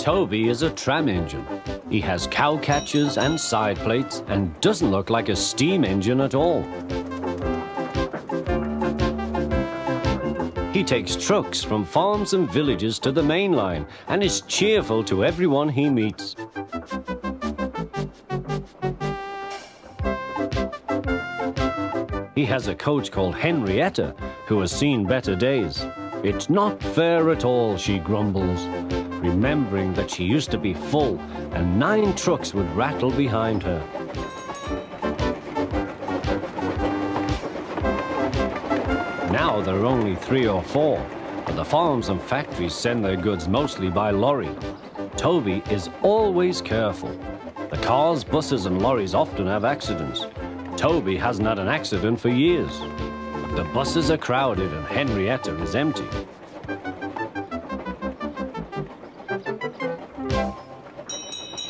Toby is a tram engine. He has cow catchers and side plates and doesn't look like a steam engine at all. He takes trucks from farms and villages to the main line and is cheerful to everyone he meets. He has a coach called Henrietta, who has seen better days. It's not fair at all, she grumbles, remembering that she used to be full and 9 trucks would rattle behind her. Now there are only 3 or 4, but the farms and factories send their goods mostly by lorry. Toby is always careful. The cars, buses and lorries often have accidents. Toby hasn't had an accident for years. The buses are crowded and Henrietta is empty.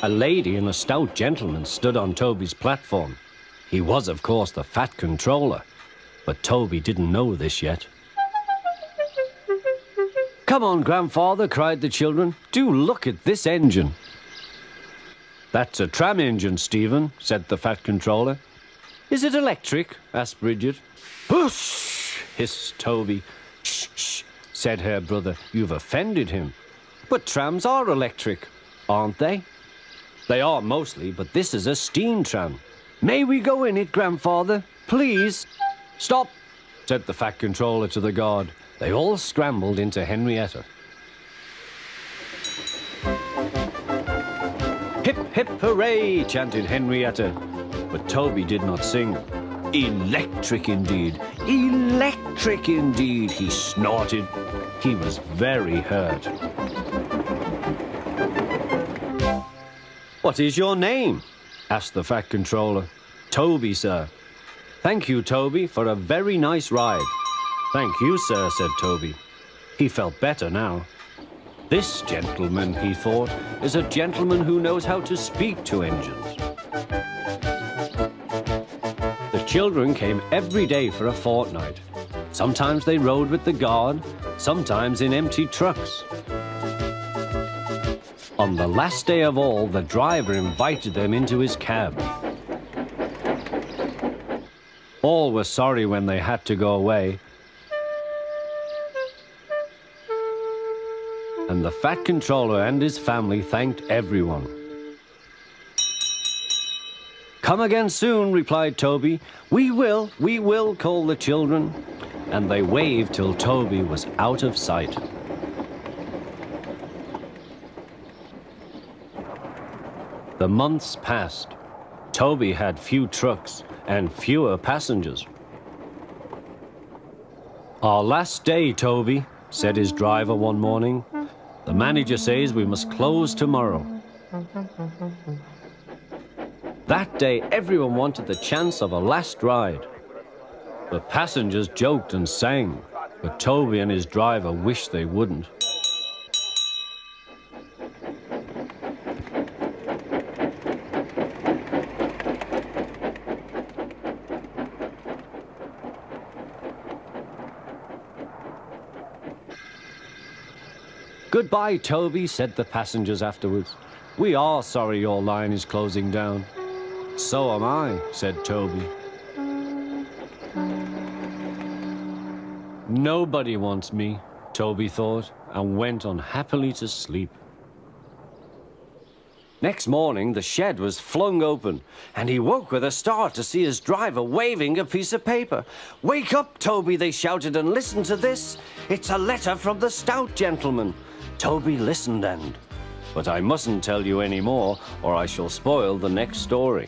A lady and a stout gentleman stood on Toby's platform. He was, of course, the Fat Controller, but Toby didn't know this yet. "Come on, Grandfather," cried the children. "Do look at this engine." "That's a tram engine, Stephen," said the Fat Controller. "Is it electric?" asked Bridget. "Whoosh!" hissed Toby. "Shh, shh," said her brother. "You've offended him." "But trams are electric, aren't they?" "They are mostly, but this is a steam tram." "May we go in it, Grandfather? Please?" "Stop," said the Fat Controller to the guard. They all scrambled into Henrietta. "Hip, hip, hooray!" chanted Henrietta. But Toby did not sing. "Electric indeed! Electric indeed!" he snorted. He was very hurt. "What is your name?" asked the Fat Controller. "Toby, sir." "Thank you, Toby, for a very nice ride." "Thank you, sir," said Toby. He felt better now. This gentleman, he thought, is a gentleman who knows how to speak to engines. The children came every day for a fortnight. Sometimes they rode with the guard, sometimes in empty trucks. On the last day of all, the driver invited them into his cab. All were sorry when they had to go away. And the Fat Controller and his family thanked everyone. "Come again soon," replied Toby. We will," called the children. And they waved till Toby was out of sight. The months passed. Toby had few trucks and fewer passengers. "Our last day, Toby," said his driver one morning. "The manager says we must close tomorrow." That day, everyone wanted the chance of a last ride. The passengers joked and sang, but Toby and his driver wished they wouldn't. "Goodbye, Toby," said the passengers afterwards. "We are sorry your line is closing down." "So am I," said Toby. Nobody wants me, Toby thought, and went on happily to sleep. Next morning, the shed was flung open, and he woke with a start to see his driver waving a piece of paper. "Wake up, Toby," they shouted, "and listen to this. It's a letter from the Stout gentleman." Toby listened but I mustn't tell you any more, or I shall spoil the next story.